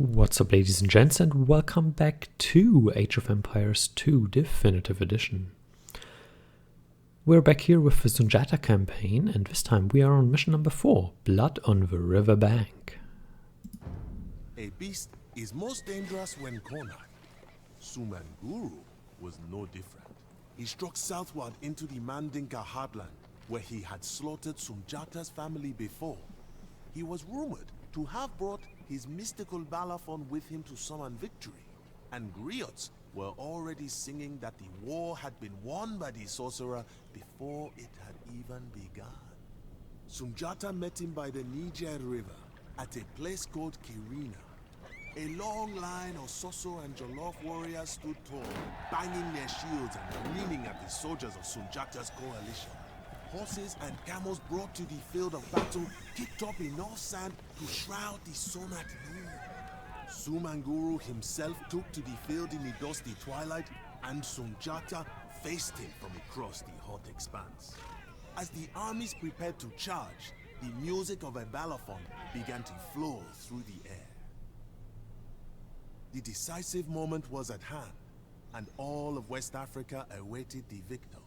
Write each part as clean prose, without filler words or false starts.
What's up, ladies and gents, and welcome back to Age of Empires 2 Definitive Edition. We're back here with the Sundjata campaign, and this time we are on mission number 4, Blood on the River Bank. A beast is most dangerous when cornered. Sumanguru was no different. He struck southward into the Mandinka heartland, where he had slaughtered Sundjata's family before. He was rumored to have brought his mystical balafon with him to summon victory, and griots were already singing that the war had been won by the sorcerer before it had even begun. Sundjata met him by the Niger River at a place called Kirina. A long line of Soso and Jollof warriors stood tall, banging their shields and grinning at the soldiers of Sundjata's coalition. Horses and camels brought to the field of battle kicked up enough sand to shroud the sun at noon. Sumanguru himself took to the field in the dusty twilight, and Sundjata faced him from across the hot expanse. As the armies prepared to charge, the music of a balafon began to flow through the air. The decisive moment was at hand, and all of West Africa awaited the victor.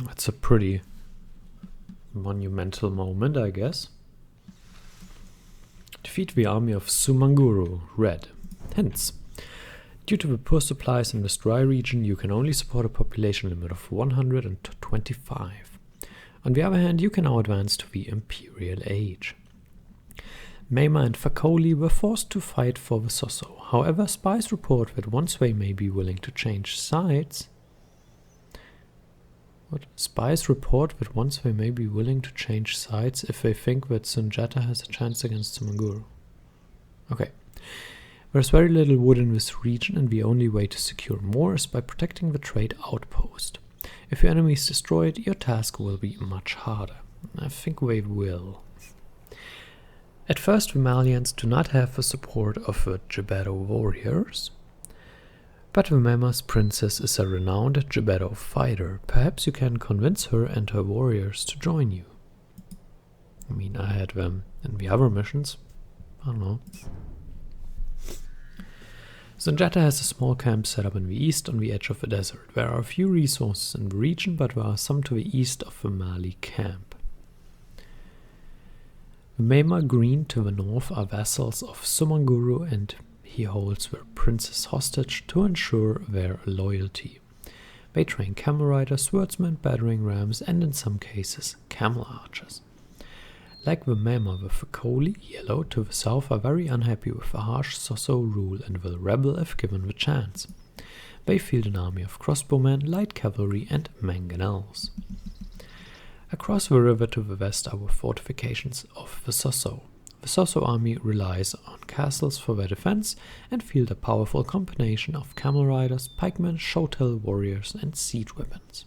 That's a pretty monumental moment, I guess. Defeat the army of Sumanguru. Red. Hence, due to the poor supplies in this dry region, you can only support a population limit of 125. On the other hand, you can now advance to the Imperial Age. Mema and Fakoli were forced to fight for the Soso. However, spies report that once they may be willing to change sides... What? Spies report that once they may be willing to change sides if they think that Sundjata has a chance against Sumanguru. Okay. There's very little wood in this region, and the only way to secure more is by protecting the trade outpost. If your enemy is destroyed, your task will be much harder. I think they will. At first, the Malians do not have the support of the Gebero warriors, but the Mema's princess is a renowned Gebero fighter. Perhaps you can convince her and her warriors to join you. I mean, I had them in the other missions. I don't know. Sundjata has a small camp set up in the east on the edge of the desert. There are a few resources in the region, but there are some to the east of the Mali camp. The Mema Green to the north are vassals of Sumanguru, and he holds their princess hostage to ensure their loyalty. They train camel riders, swordsmen, battering rams, and in some cases, camel archers. Like the Mema, the Fakoli, yellow, to the south are very unhappy with the harsh Soso rule and will rebel if given the chance. They field an army of crossbowmen, light cavalry, and mangonels. Across the river to the west are the fortifications of the Soso. The Soso army relies on castles for their defense and field a powerful combination of camel riders, pikemen, shotel warriors, and siege weapons.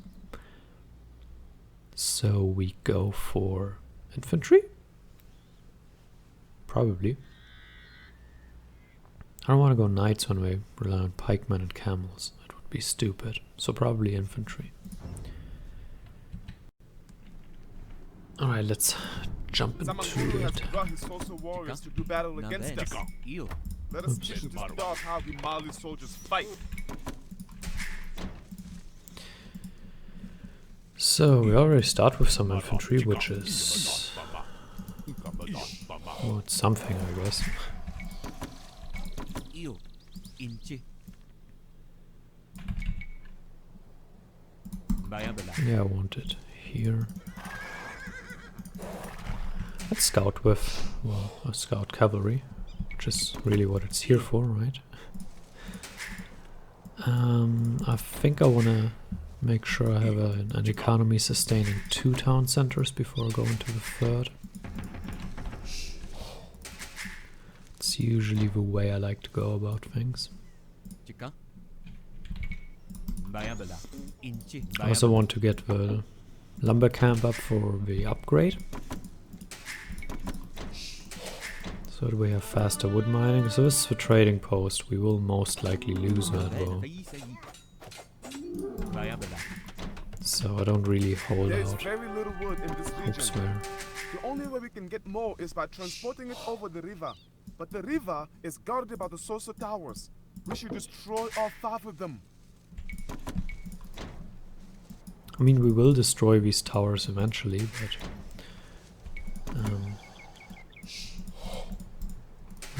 So we go for infantry? Probably. I don't want to go knights when we rely on pikemen and camels. That would be stupid. So probably infantry. Alright, let's jump into it. Brought his social warriors to do battle against us. Let us teach this dog how the Mali soldiers fight. So we already start with some infantry, which is... oh, it's something, I guess. Yeah, I want it here. Let's scout with, well, a scout cavalry, which is really what it's here for, right? I think I want to make sure I have an economy sustaining 2 town centers before I go into the third. It's usually the way I like to go about things. I also want to get the lumber camp up for the upgrade. So that we have faster wood mining. So this is the trading post. We will most likely lose that though. So I don't really hold There's out. very little wood in this Hopes region. where. The only way we can get more is by transporting it over the river. But the river is guarded by the Sosa Towers. We should destroy all 5 of them. I mean, we will destroy these towers eventually, but I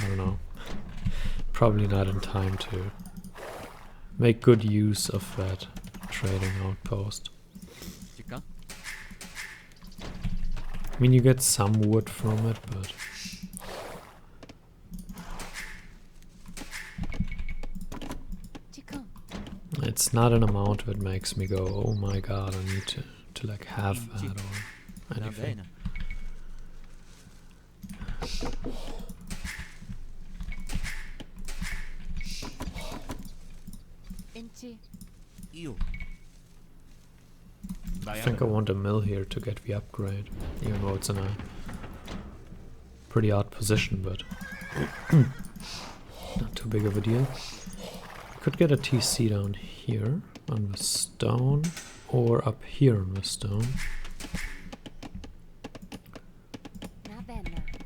don't know. Probably not in time to make good use of that trading outpost. I mean, you get some wood from it, but it's not an amount that makes me go, oh my god, I need to like have that or anything. I think I want a mill here to get the upgrade, even though it's in a pretty odd position, but not too big of a deal. Could get a TC down here on the stone, or up here on the stone,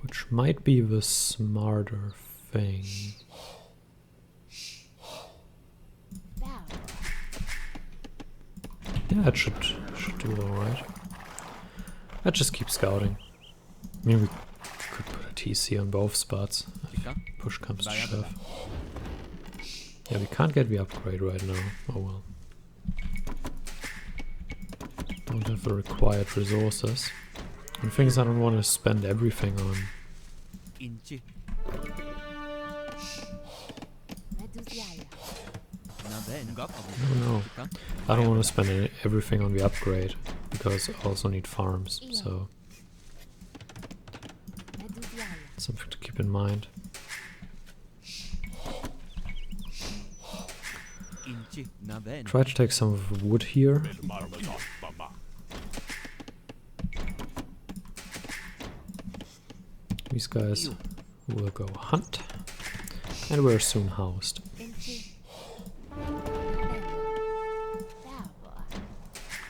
which might be the smarter thing. Yeah, it should do alright. Let's just keep scouting. I mean, we could put a TC on both spots if push comes to shove. Yeah, we can't get the upgrade right now. Oh well. Don't have the required resources. And things I don't want to spend everything on. No, I don't want to spend everything on the upgrade, because I also need farms, so something to keep in mind. Try to take some of the wood here. These guys will go hunt, and we're soon housed.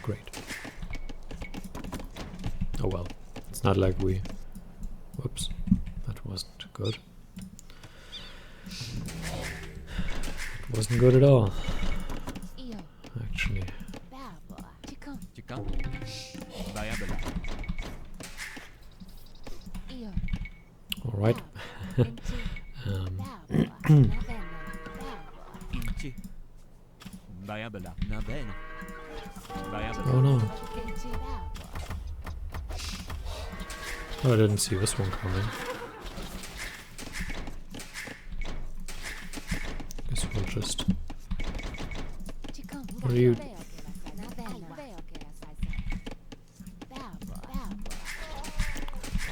Great. Oh well, it's not like we... Whoops, that wasn't good. It wasn't good at all. Actually. Alright. Oh no. Oh, I didn't see this one coming. Guess we'll just... What are you...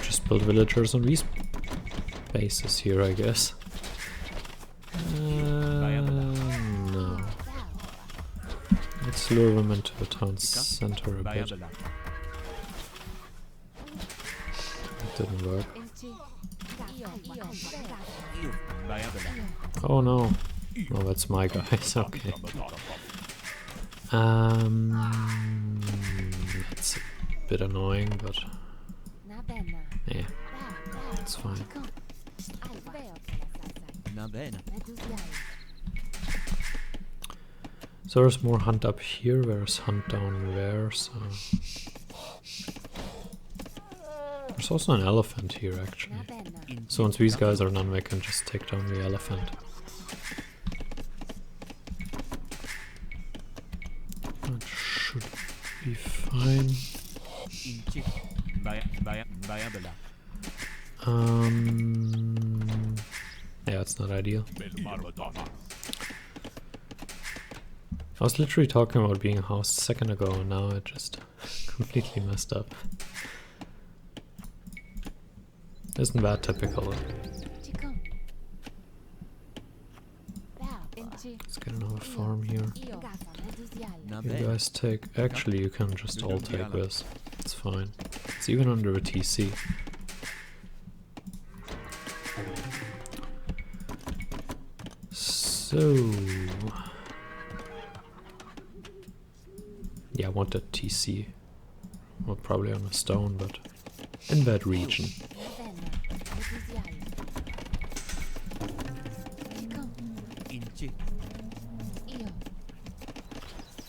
Just build villagers on these bases here, I guess. No. Let's lure them into the town center a bit. It didn't work. Oh no. Oh, that's my guys, okay. That's a bit annoying, but... Yeah, it's fine. So there's more hunt up here, there's hunt down there, so... There's also an elephant here, actually. So once these guys are done, we can just take down the elephant. That should be fine. Yeah, it's not ideal. I was literally talking about being housed a second ago, and now it just completely messed up. Isn't that typical? Let's get another farm here. You guys take... Actually, you can just all take this. It's fine. It's even under a TC. So... Yeah, I wanted TC. Well, probably on a stone, but in that region.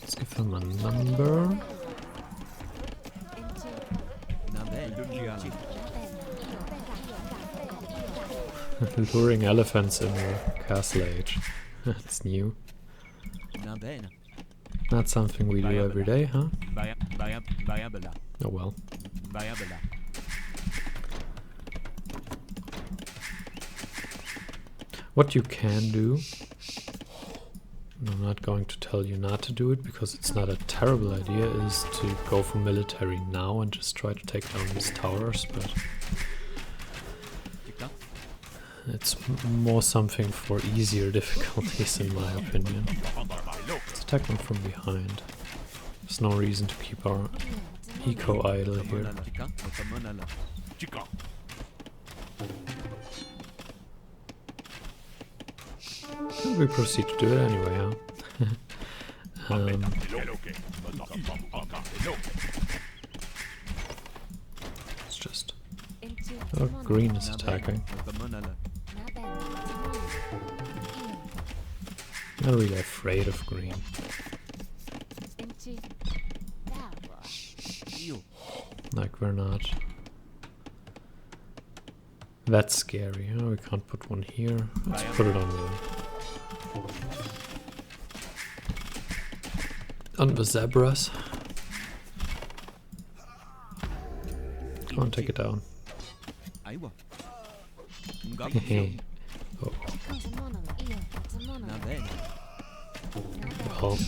Let's give him a number. Luring elephants in the castle age. That's new. Not something we do every day, huh? Oh well. What you can do, and I'm not going to tell you not to do it because it's not a terrible idea, is to go for military now and just try to take down these towers, but it's more something for easier difficulties in my opinion. Let's attack them from behind. There's no reason to keep our eco idle here. And we proceed to do it anyway, huh? It's just... Oh, green is attacking. Not really afraid of green. Like we're not that scary. Oh, we can't put one here. Let's put it on the zebras. Come on, take it down. Hehe. Oh. Well,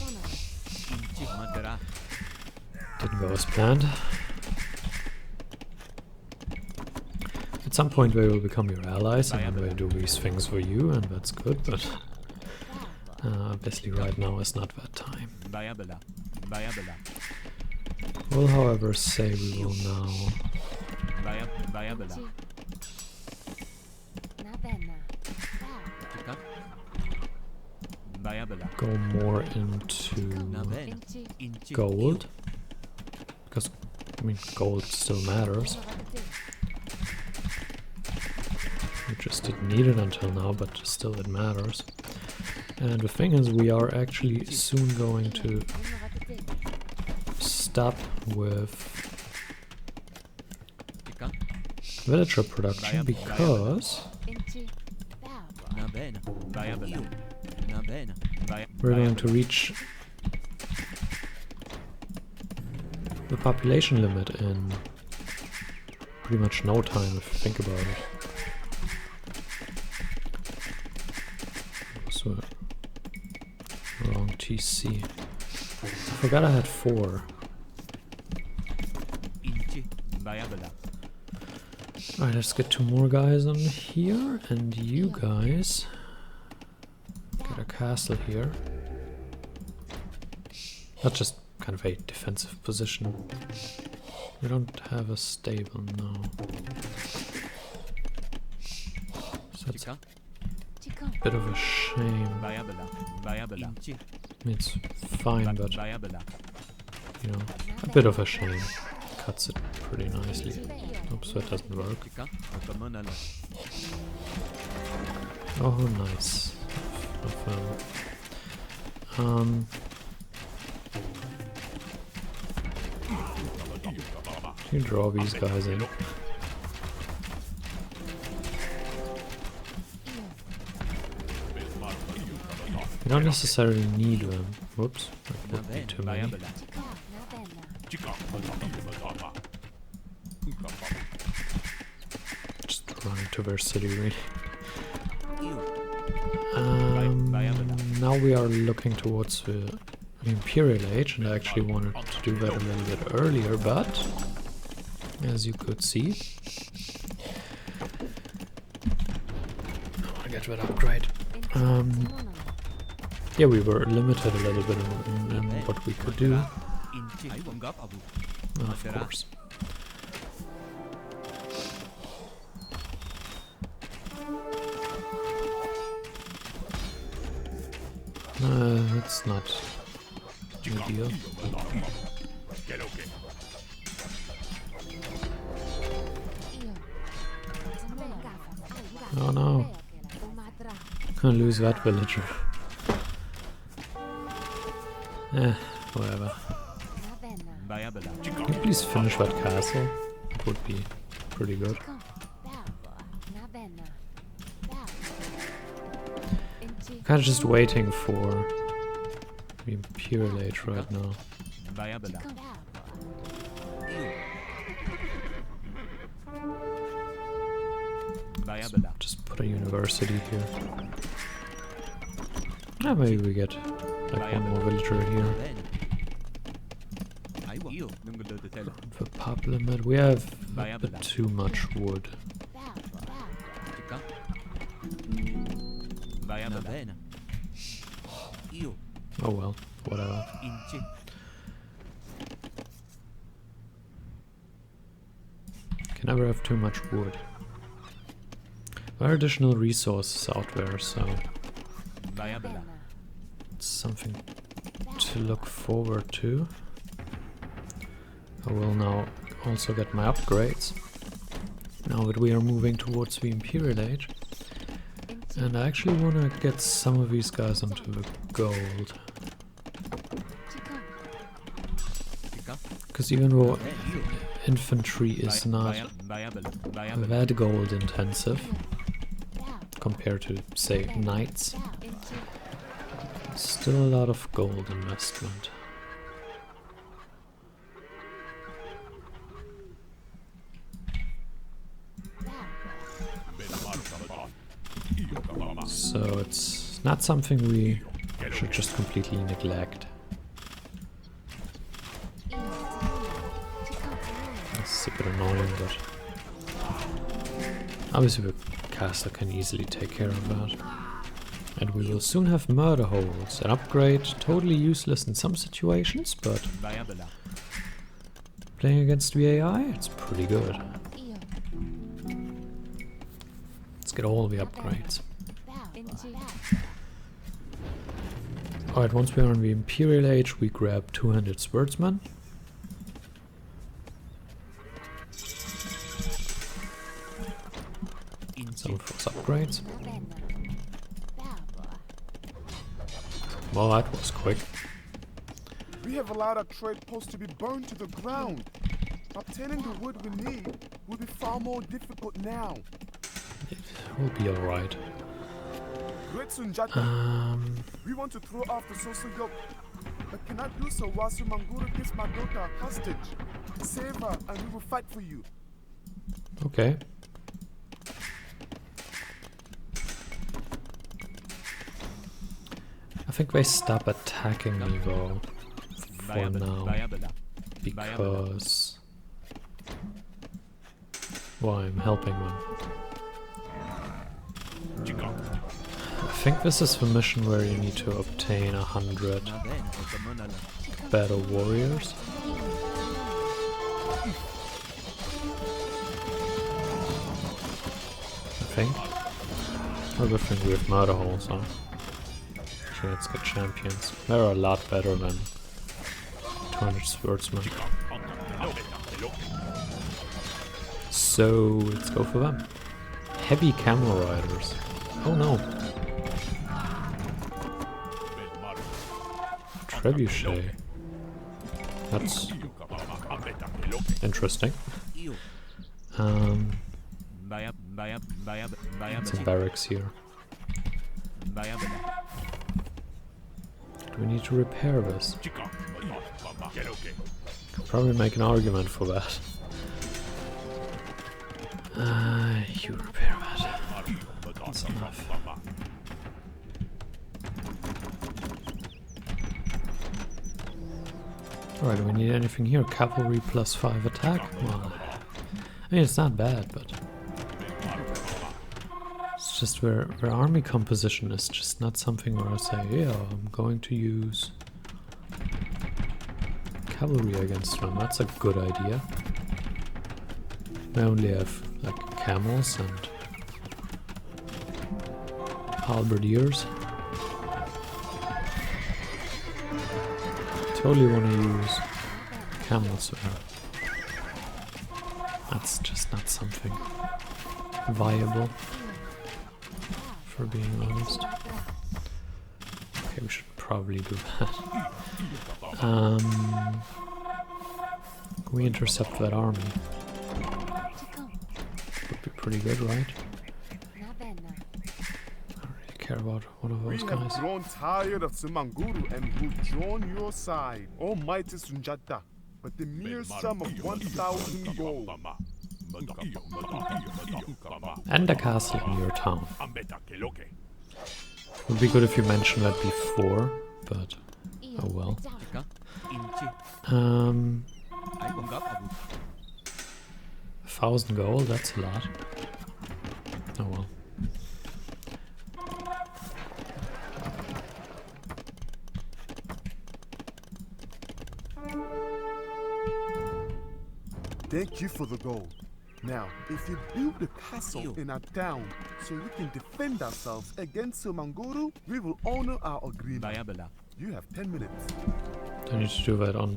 didn't go as planned. At some point they will become your allies and they do these things for you, and that's good, but obviously right now is not that time. We'll however say we will now go more into gold, because I mean gold still matters. We just didn't need it until now, but still it matters. And the thing is, we are actually soon going to stop with villager production because we're going to reach the population limit in pretty much no time if you think about it. So, wrong TC. I forgot I had 4. Alright, let's get 2 more guys on here, and you guys get a castle here. Not just kind of a defensive position. We don't have a stable now. So that's a bit of a shame. It's fine, but you know, a bit of a shame. Cuts it pretty nicely. Oops, that doesn't work. Oh, nice. You draw these guys in. You don't necessarily need them. Whoops, that would be too many. Just run into their city, really. Now we are looking towards the Imperial Age, and I actually wanted to do that a little bit earlier, but as you could see, I want to get that upgrade. Yeah, we were limited a little bit in what we could do. Of course. It's not No deal. Oh no. Gonna lose that villager. Whatever. Can you please finish that castle? It would be pretty good. Kinda just waiting for the Imperial Age right now. So just put a university here. Maybe we get like one more villager here. For pop limit, we have a bit too much wood. Oh well, whatever. Can never have too much wood. There are additional resources out there, so it's something to look forward to. I will now also get my upgrades, now that we are moving towards the Imperial Age. And I actually want to get some of these guys onto the gold. Because even though infantry is not that gold intensive compared to, say, knights, still a lot of gold investment. So it's not something we should just completely neglect. It's a bit annoying, but obviously the caster can easily take care of that. And we will soon have murder holes, an upgrade totally useless in some situations, but playing against the AI, it's pretty good. Let's get all the upgrades. Alright, once we are in the Imperial Age, we grab 200 swordsmen. Some of those upgrades. Well, that was quick. We have allowed our trade post to be burned to the ground. Obtaining the wood we need will be far more difficult now. It will be alright. Great Sundjata, we want to throw off the social yoke, but cannot do so while Sumanguru gets my daughter hostage. Save her and we will fight for you. Okay. I think they stop attacking me though, for now, because, well, I'm helping them. I think this is the mission where you need to obtain 100 battle warriors. I think. Oh, good thing we have murder holes, huh? Okay, let's get champions. They're a lot better than 200 swordsmen. So, let's go for them. Heavy camel riders. Oh no. Trebuchet. That's interesting. Some barracks here. Do we need to repair this? Could probably make an argument for that. You repair that. That's enough. Alright, do we need anything here? Cavalry plus 5 attack? Well, I mean, it's not bad, but it's just their army composition is just not something where I say, yeah, I'm going to use cavalry against them. That's a good idea. I only have like camels and halberdiers. totally want to use camels there. That's just not something viable, for being honest. Okay, we should probably do that. Can we intercept that army? Would be pretty good, right? I don't really care about one of those We guys. have grown tired of Sumanguru and will join your side, Almighty Sundjata. But the mere sum of 1,000 gold. And a castle in your town. Would be good if you mentioned that before, but oh well. 1,000 gold, that's a lot. Oh well. Thank you for the gold. Now, if you build a castle in our town so we can defend ourselves against Sumanguru, we will honor our agreement. You have 10 minutes. I need to do that on...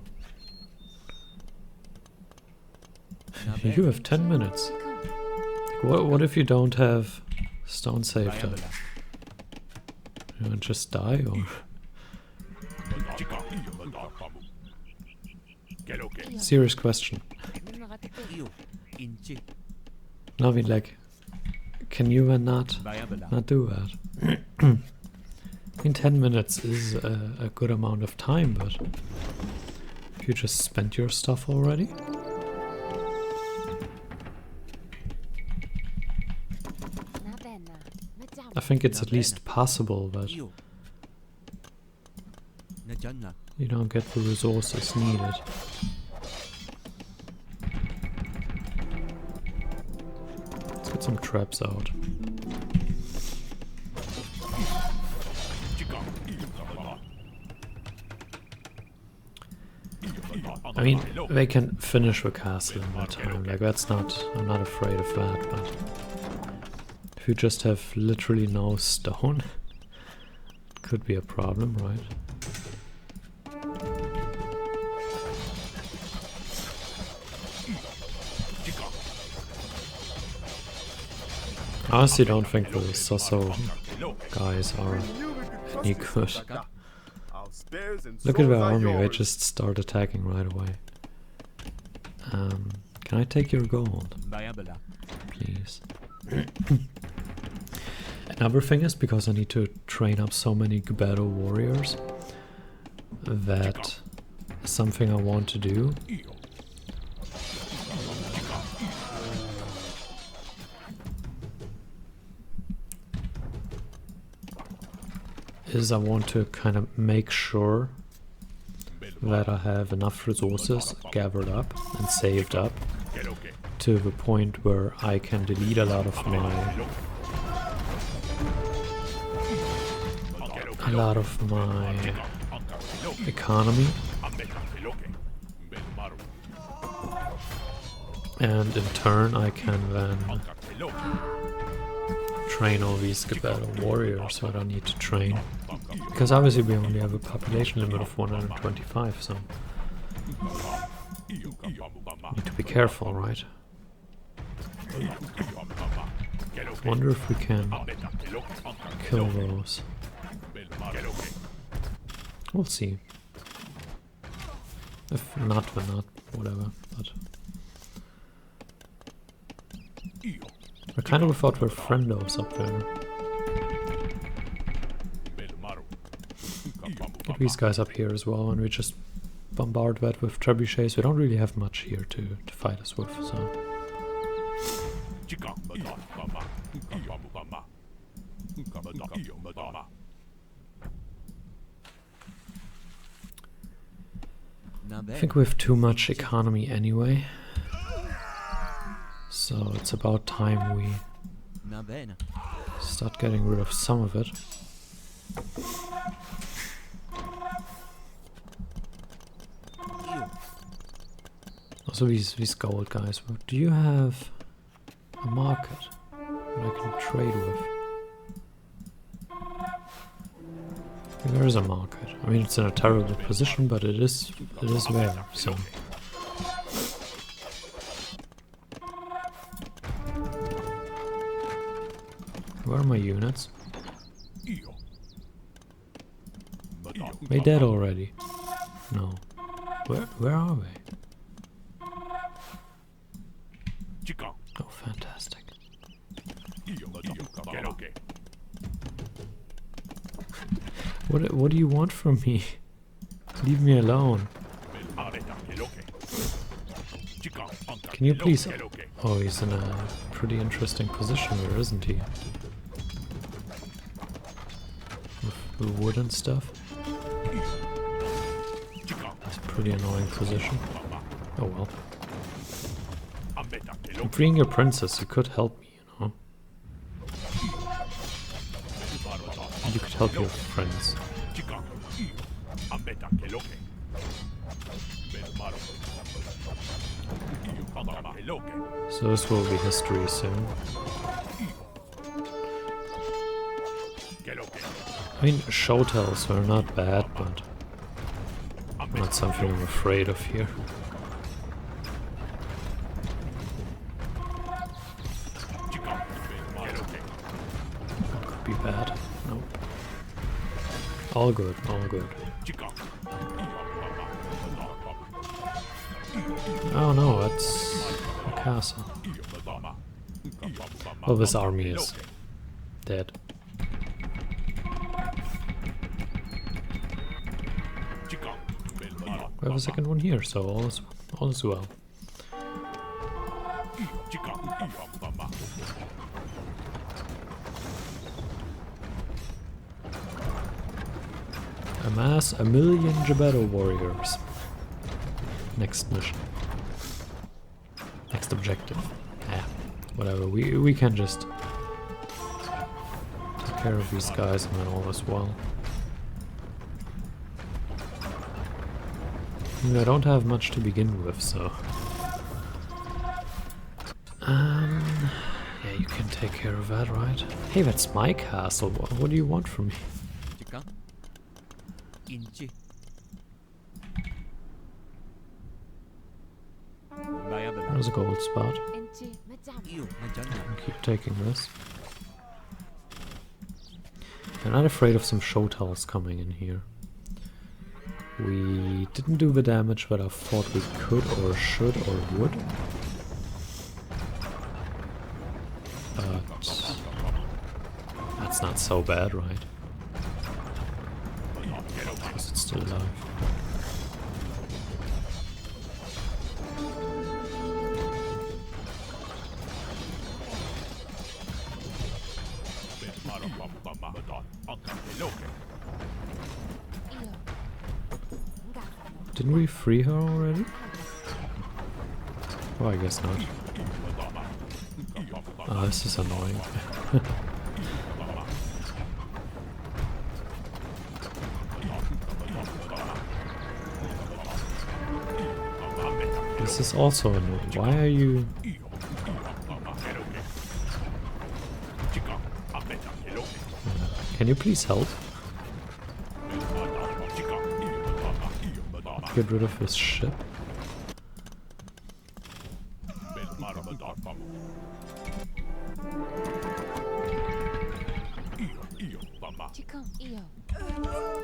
You have 10 minutes. What if you don't have stone saved up? You want to just die, or...? Serious question. No, I mean, like, can you then not do that? I mean, 10 minutes is a good amount of time, but if you just spent your stuff already? I think it's at least possible that you don't get the resources needed. Let's get some traps out. I mean, they can finish the castle in that time, like that's not, I'm not afraid of that, but if you just have literally no stone, it could be a problem, right? I honestly don't think the Soso guys are any good. Look at their army, they just start attacking right away. Can I take your gold? Please. Another thing is, because I need to train up so many Gubedo warriors, that something I want to do is I want to kind of make sure that I have enough resources gathered up and saved up to the point where I can delete a lot of my economy, and in turn I can then train all these Gubedo warriors, so I don't need to train, because obviously we only have a population limit of 125, so need to be careful, right? Wonder if we can kill those. We'll see. If not, then not, whatever. But I kind of thought we're friendos up there. Get these guys up here as well, and we just bombard that with trebuchets. We don't really have much here to fight us with, so. I think we have too much economy anyway, so it's about time we start getting rid of some of it. Also these gold guys, do you have a market that I can trade with? There is a market. I mean, it's in a terrible position, but it is there. So. Where are my units? They dead already? No. Where are they? Oh, fantastic. What do you want from me? Leave me alone. Can you please... Oh, he's in a pretty interesting position there, isn't he? With the wood and stuff. It's a pretty annoying position. Oh well. I'm freeing your princess, you could help me, you know. You could help your friends. So this will be history soon. I mean, show tells are not bad, but not something I'm afraid of here. That could be bad. Nope. All good, all good. Oh no, that's a castle. Well, this army is dead. We have a second one here, so all is well. Amass 1,000,000 Gebetto warriors. Next mission. Next objective. Yeah, whatever. We can just take care of these guys and then all is well. I don't have much to begin with, so... yeah, you can take care of that, right? Hey, that's my castle. What do you want from me? There's a gold spot. I'll keep taking this. I'm not afraid of some show tells coming in here. We didn't do the damage that I thought we could or should or would. But that's not so bad, right? Because it's still alive. Didn't we free her already? Oh, I guess not. Oh, this is annoying. This is also annoying. Why are you... Can you please help? Get rid of his ship.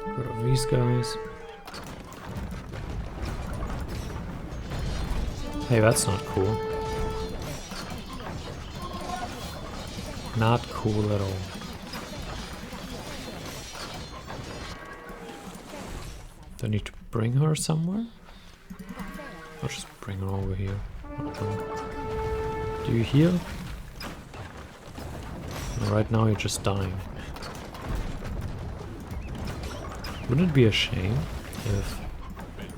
Get rid of these guys. Hey, that's not cool. Not cool at all. Do I need to bring her somewhere? I'll just bring her over here. Do you heal? No, right now you're just dying. Wouldn't it be a shame if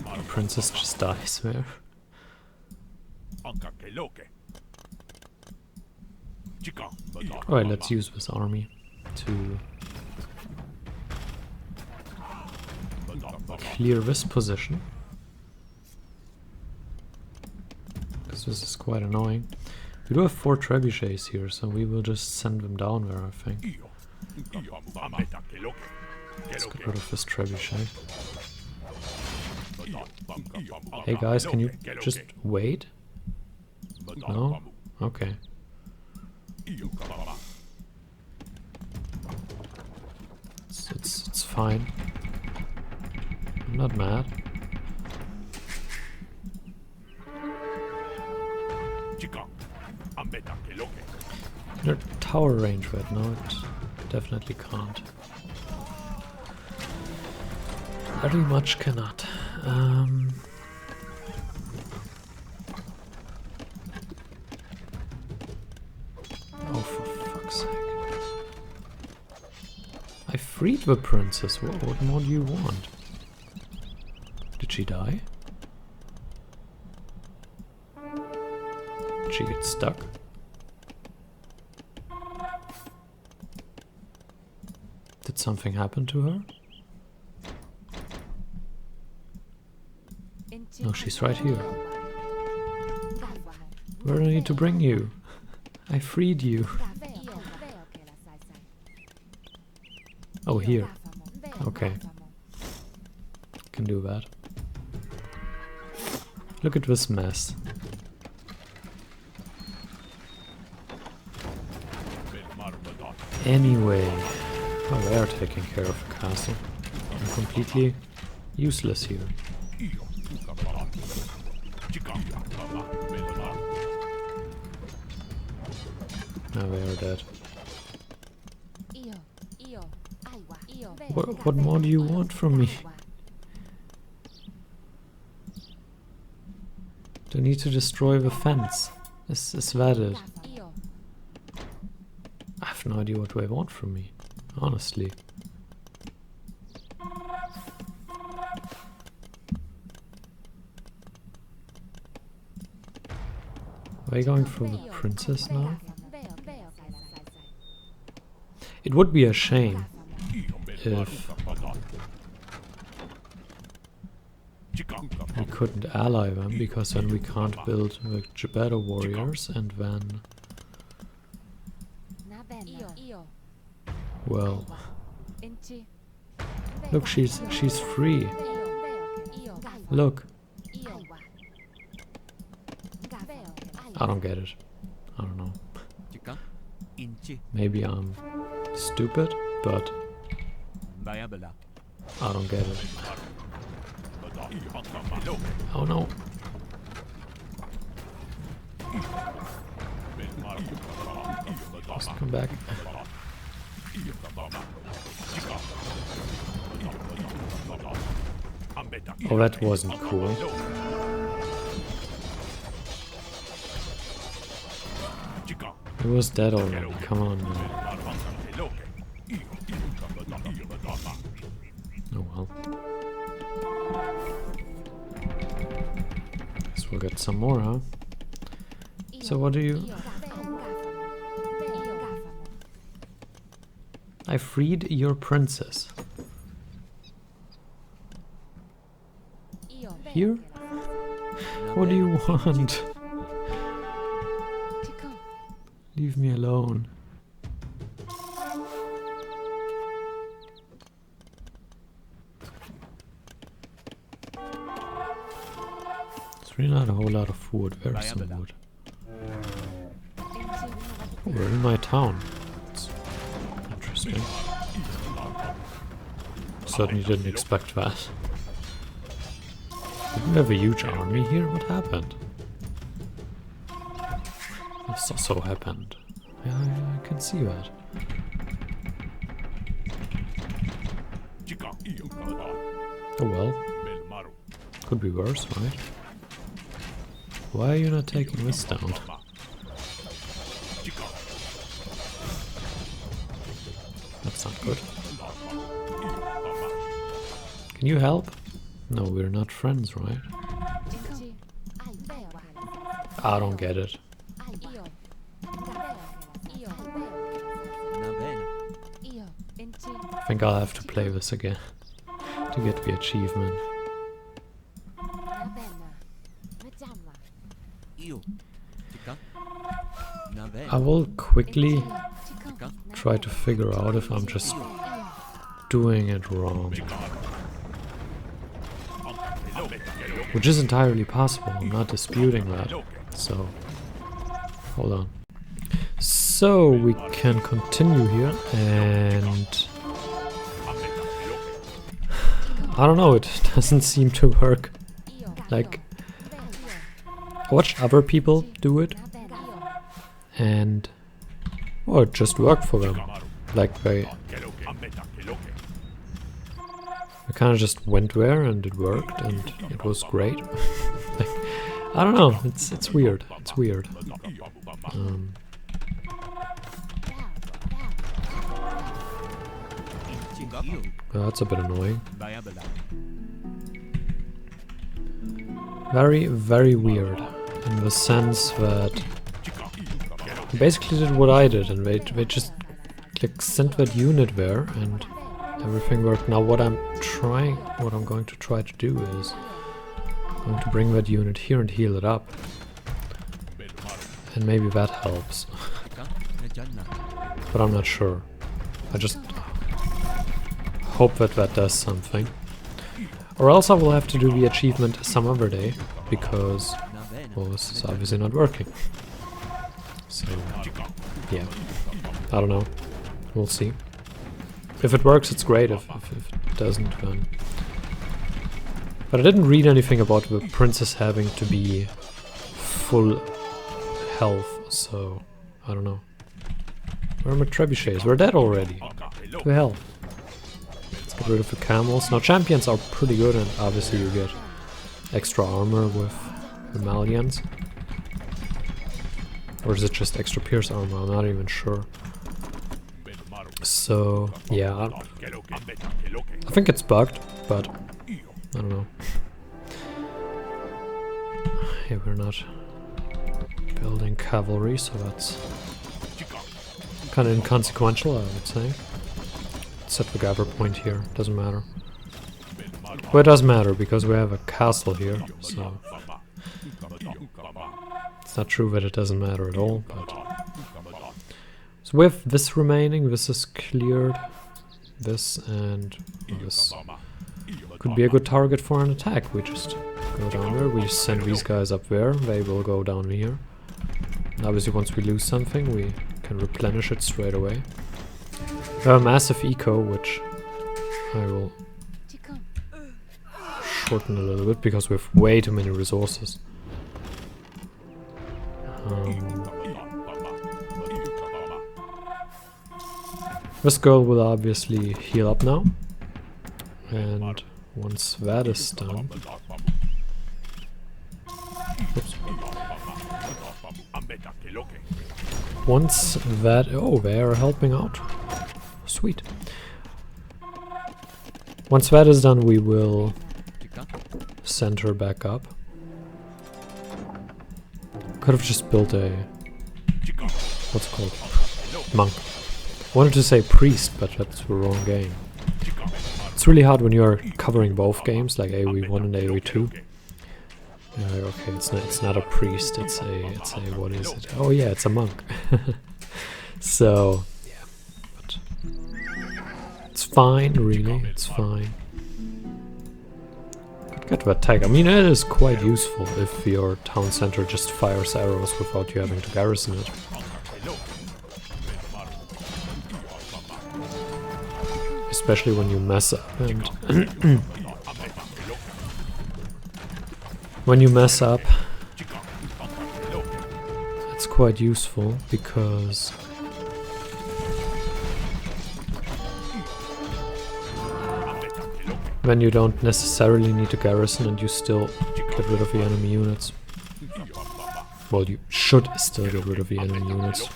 the princess just dies there? Alright, let's use this army to clear this position. Because this is quite annoying. We do have 4 trebuchets here, so we will just send them down there, I think. Let's get rid of this trebuchet. Hey guys, can you just wait? No? Okay. It's fine. I'm not mad. They're tower range right now, it definitely can't. Very much cannot. Oh, for fuck's sake. I freed the princess. What more do you want? Did she die? Did she get stuck? Did something happen to her? No, she's right here. Where do I need to bring you? I freed you. Oh, here. Okay. Can do that. Look at this mess. Anyway, oh, they are taking care of the castle. I'm completely useless here. Now they are dead. What more do you want from me? Do I need to destroy the fence? Is that it? I have no idea what do I want from me, honestly. Are we going for the princess now? It would be a shame if we couldn't ally them, because then we can't build the Geppetto warriors, and then... Well... Look, she's free. Look. I don't get it. I don't know. Maybe I'm stupid, but I don't get it. Oh no. Just come back. Oh, that wasn't cool. It was dead already, come on man. Oh well. Guess we'll get some more, huh? So what do you... I freed your princess. Here? What do you want? Leave me alone. It's really not a whole lot of wood. There's some wood. Oh, we're in my town. It's interesting. Certainly didn't expect that. Didn't we have a huge army here? What happened? This also happened. Yeah, I can see that. Oh well. Could be worse, right? Why are you not taking this down? That's not good. Can you help? No, we're not friends, right? I don't get it. I think I'll have to play this again to get the achievement. I will quickly try to figure out if I'm just doing it wrong. Which is entirely possible, I'm not disputing that. So, hold on. So, we can continue here, and I don't know, it doesn't seem to work. Like, I watched other people do it, and well, it just worked for them. Like, they kind of just went there and it worked and it was great. Like, I don't know, it's weird. It's weird. That's a bit annoying. Very, very weird in the sense that they basically did what I did, and they just like sent that unit there and everything worked. Now what I'm going to try to do is I'm going to bring that unit here and heal it up. And maybe that helps. But I'm not sure. I just hope that that does something. Or else I will have to do the achievement some other day, because, well, this is obviously not working. So, yeah. I don't know. We'll see. If it works, it's great. If it doesn't, then... But I didn't read anything about the princess having to be full health, so I don't know. Where are my trebuchets? We're dead already. To hell. Let's get rid of the camels. Now champions are pretty good, and obviously you get extra armor with the Malians. Or is it just extra pierce armor? I'm not even sure. So, yeah. I think it's bugged, but I don't know. Yeah, we're not building cavalry, so that's kind of inconsequential, I would say. Set the gather point here, doesn't matter. Well, it does matter, because we have a castle here, so... It's not true that it doesn't matter at all, but... So we have this remaining, this is cleared, this and this could be a good target for an attack. We just go down there, we send these guys up there, they will go down here. And obviously once we lose something we can replenish it straight away. We have a massive eco, which I will shorten a little bit because we have way too many resources. This girl will obviously heal up now, and once that is done... Oops. Once that... Oh, they are helping out. Sweet. Once that is done, we will send her back up. Could have just built a... what's it called? Monk. Wanted to say priest, but that's the wrong game. It's really hard when you're covering both games, like AoE 1 and AoE 2. Okay, it's not a priest, it's a what is it? Oh yeah, it's a monk. So yeah, but it's fine, really, it's fine. Could get that tag. I mean, it is quite useful if your town center just fires arrows without you having to garrison it. Especially when you mess up, and when you mess up, it's quite useful because then you don't necessarily need to garrison and you still get rid of the enemy units. Well, you should still get rid of the enemy units.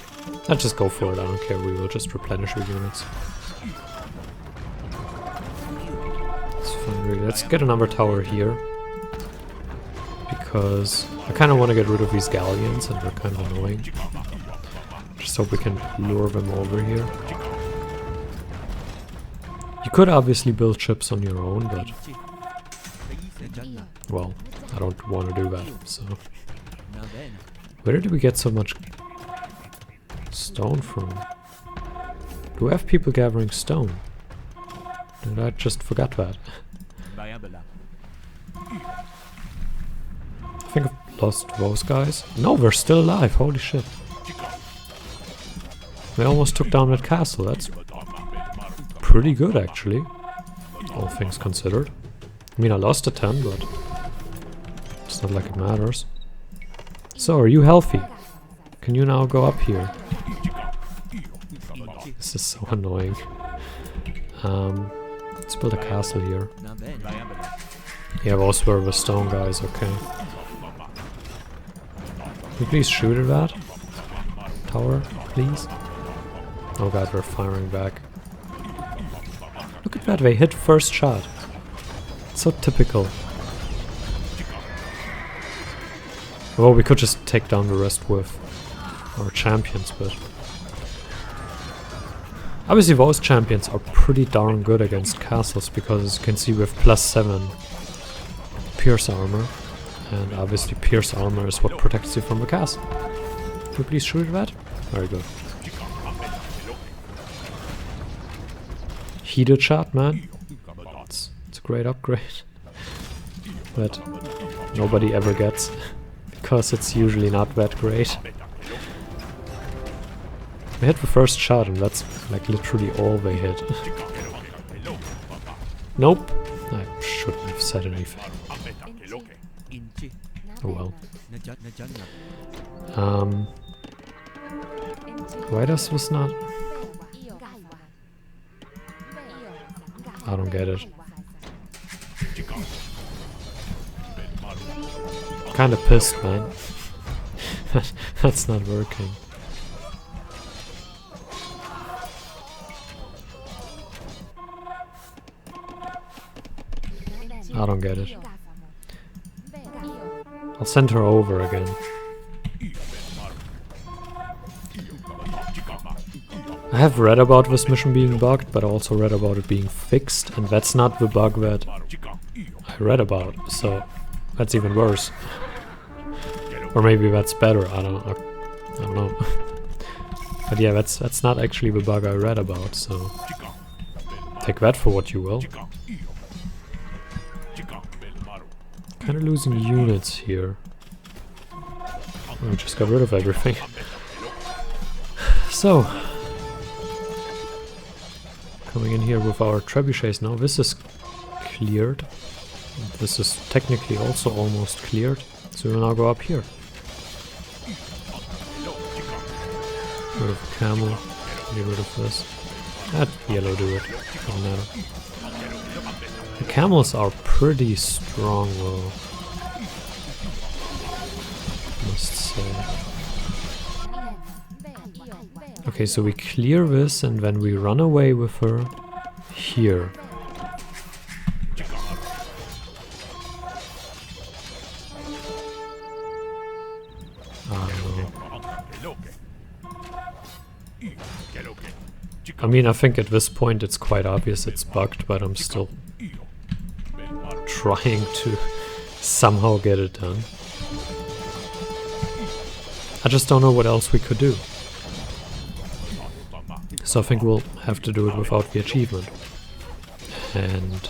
I'll just go for it, I don't care, we will just replenish the units. Really. Let's get another tower here, because I kind of want to get rid of these galleons and they're kind of annoying. Just hope we can lure them over here. You could obviously build ships on your own, but well, I don't want to do that, so... Where did we get so much stone from? Do we have people gathering stone? Did I just forget that? I think I've lost those guys. No, we're still alive. Holy shit. We almost took down that castle. That's pretty good, actually. All things considered. I mean, I lost a 10, but it's not like it matters. So, are you healthy? Can you now go up here? This is so annoying. Let's build a castle here. Yeah, those were the stone guys, okay. Can you please shoot at that? Tower, please? Oh god, they're firing back. Look at that, they hit first shot. It's so typical. Well, we could just take down the rest with our champions, but... Obviously those champions are pretty darn good against castles, because as you can see we have +7 pierce armor. And obviously pierce armor is what protects you from the castle. Can you please shoot at that? Very good. Heated shot, man. It's a great upgrade. That nobody ever gets. Because it's usually not that great. They hit the first shot and that's like literally all they hit. Nope. I shouldn't have said anything. Oh well. Why does this not... I don't get it. Kinda pissed, man. That's not working. I don't get it. I'll send her over again. I have read about this mission being bugged, but I also read about it being fixed, and that's not the bug that I read about, so that's even worse. Or maybe that's better, I don't know. But yeah, that's not actually the bug I read about, so take that for what you will. Kinda losing units here. I just got rid of everything. So, coming in here with our trebuchets now. This is cleared. This is technically also almost cleared. So we'll now go up here. Rid of camel. Get rid of this. That yellow do it. Doesn't matter. The camels are pretty strong though. Must say. Okay, so we clear this and then we run away with her here. I mean, I think at this point it's quite obvious it's bugged, but I'm still trying to somehow get it done. I just don't know what else we could do. So I think we'll have to do it without the achievement. And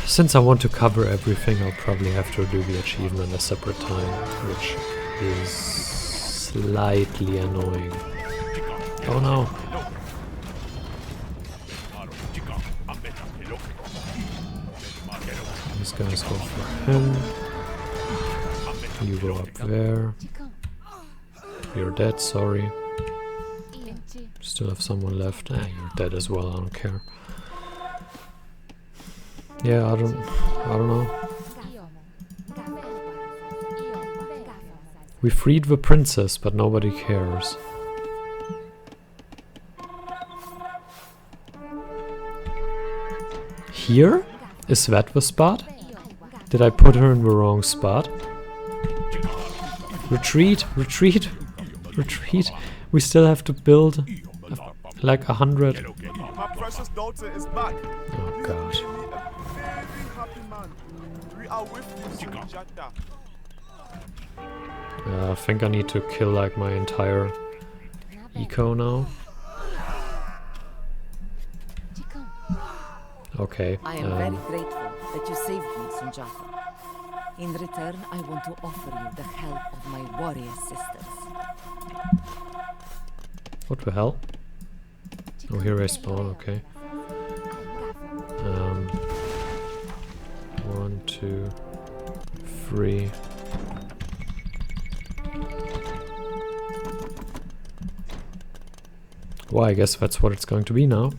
since I want to cover everything, I'll probably have to do the achievement a separate time, which is slightly annoying. Oh no! These guys go for him. You go up there. You're dead, sorry. Still have someone left. Ah, you're dead as well, I don't care. Yeah, I don't know. We freed the princess, but nobody cares. Here? Is that the spot? Did I put her in the wrong spot? Retreat, retreat, retreat. We still have to build like 100. My precious daughter is back. Oh gosh. We are with you, Sundjata. I think I need to kill like my entire eco now. Okay. I am very grateful that you saved me, Sundjata. In return, I want to offer you the help of my warrior sisters. What the hell? Oh, here I spawn, okay. 1, 2, 3. Well, I guess that's what it's going to be now.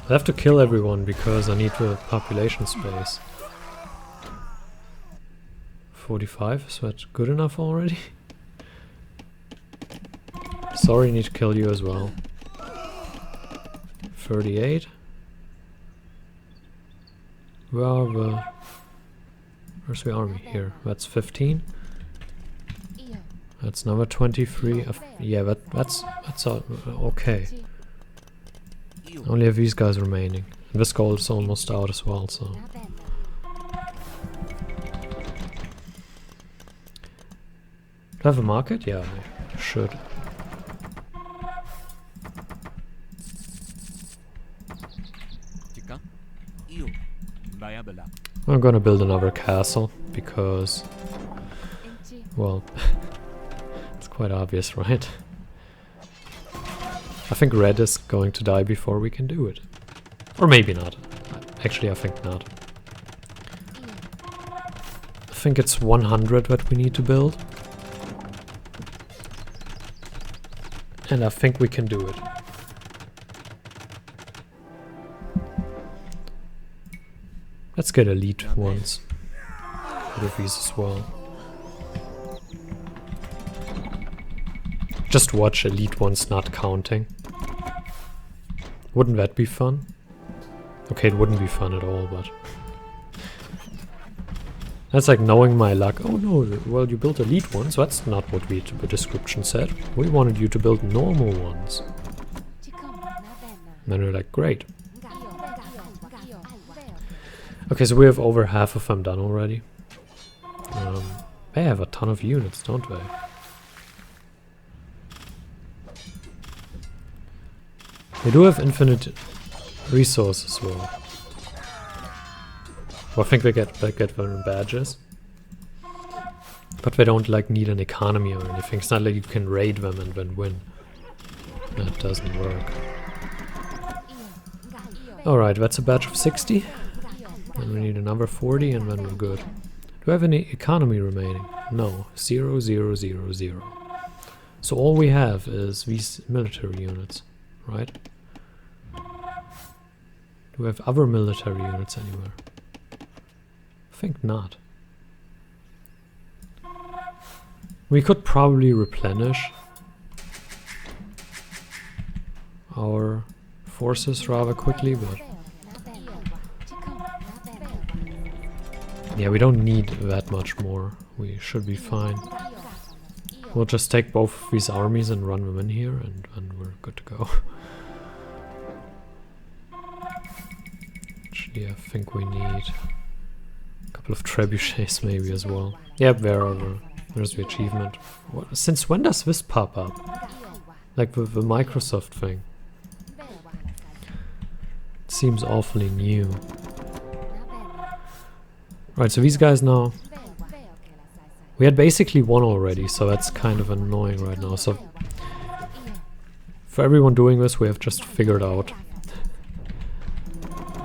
I have to kill everyone because I need the population space. 45, is that good enough already? Sorry, need to kill you as well. 38. Where's the army? Here. That's 15. That's number 23. Yeah, that's okay. Only have these guys remaining. And this goal is almost out as well, so. Do I have a market? Yeah, I should. I'm gonna build another castle because, well, it's quite obvious, right? I think red is going to die before we can do it. Or maybe not. Actually, I think not. I think it's 100 that we need to build. And I think we can do it. Let's get elite ones. With these as well. Just watch elite ones not counting. Wouldn't that be fun? Okay, it wouldn't be fun at all, but... That's like knowing my luck. Oh no, well you built elite ones, that's not what the description said. We wanted you to build normal ones. And then we're like, great. Okay, so we have over half of them done already. They have a ton of units, don't they? They do have infinite resources as well. Well, I think they get their badges. But they don't like need an economy or anything. It's not like you can raid them and then win. That doesn't work. Alright, that's a badge of 60. Then we need another 40 and then we're good. Do I have any economy remaining? No. 0, 0, 0, 0. So all we have is these military units, right? Do we have other military units anywhere? I think not. We could probably replenish our forces rather quickly, but yeah, we don't need that much more. We should be fine. We'll just take both of these armies and run them in here and we're good to go. Actually, I think we need a couple of trebuchets maybe as well. Yep, there's the achievement. Since when does this pop up? Like with the Microsoft thing. It seems awfully new. Right, so these guys now... We had basically one already, so that's kind of annoying right now. So for everyone doing this, we have just figured out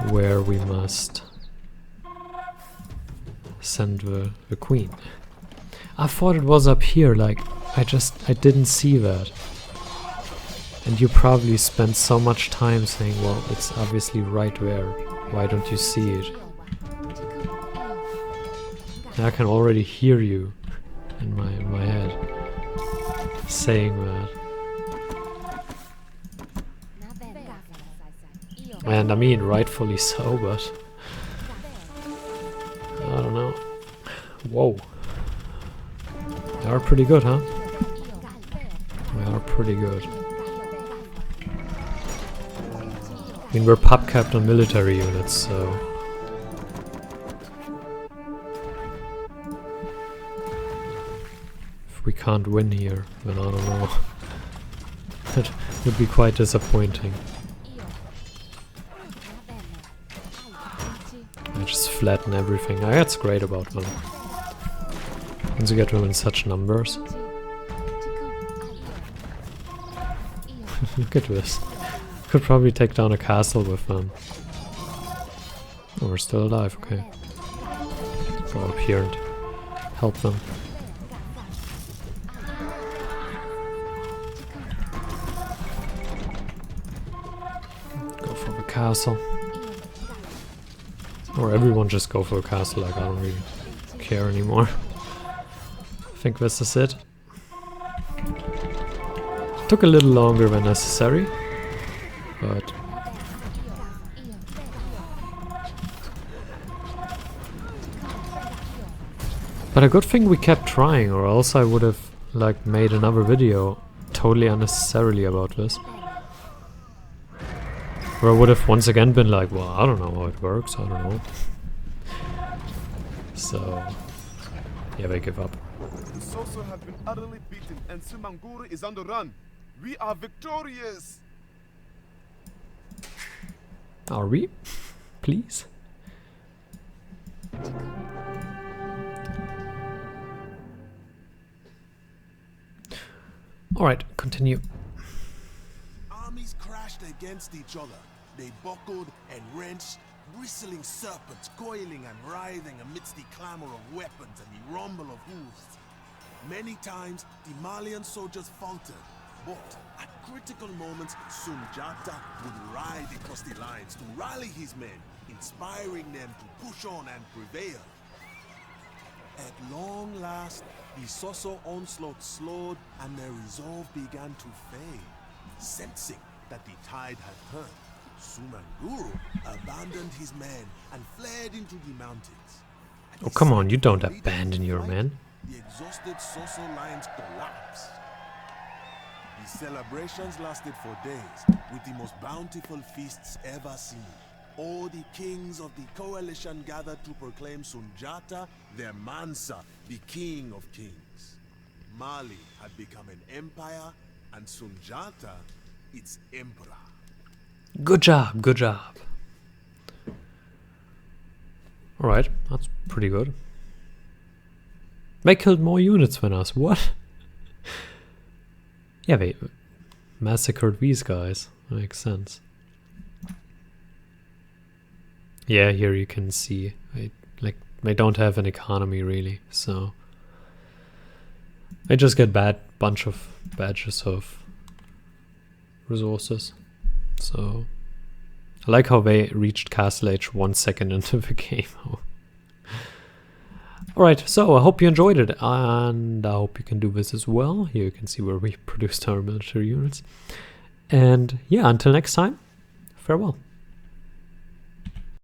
where we must send the queen. I thought it was up here, like, I didn't see that. And you probably spent so much time saying, well, it's obviously right there. Why don't you see it? And I can already hear you in my head saying that. And I mean, rightfully so, but I don't know. Whoa. They are pretty good, huh? We are pretty good. I mean, we're pop capped on military units, so... If we can't win here, then I don't know. That would be quite disappointing. I just flatten everything. That's great about them. Once you get them in such numbers. Look at this. Could probably take down a castle with them. Oh, we're still alive, okay. Go up here and help them. Go for the castle. Or everyone just go for a castle, like I don't really care anymore. I think this is it. Took a little longer than necessary, but a good thing we kept trying, or else I would have like made another video totally unnecessarily about this. Or I would have once again been like, well, I don't know how it works, I don't know. So yeah, they give up. The Soso have been utterly beaten and Sumanguru is on the run. We are victorious! Are we? Please? Alright, continue. Armies crashed against each other. They buckled and wrenched, bristling serpents coiling and writhing amidst the clamor of weapons and the rumble of hooves. Many times, the Malian soldiers faltered, but at critical moments, Sundjata would ride across the lines to rally his men, inspiring them to push on and prevail. At long last, the Soso onslaught slowed and their resolve began to fade. Sensing that the tide had turned, Sumanguru abandoned his men and fled into the mountains. Oh, come on, you don't abandon your men. The exhausted Soso lines collapsed. The celebrations lasted for days, with the most bountiful feasts ever seen. All the kings of the coalition gathered to proclaim Sundjata their Mansa, the king of kings. Mali had become an empire, and Sundjata its emperor. Good job, good job. Alright, that's pretty good. They killed more units than us, what? Yeah, they massacred these guys. Makes sense. Yeah, here you can see, they don't have an economy really, so they just get bunch of badges of resources. So I like how they reached Castle Age 1 second into the game. Alright, so I hope you enjoyed it, and I hope you can do this as well. Here you can see where we produced our military units. And yeah, until next time, farewell.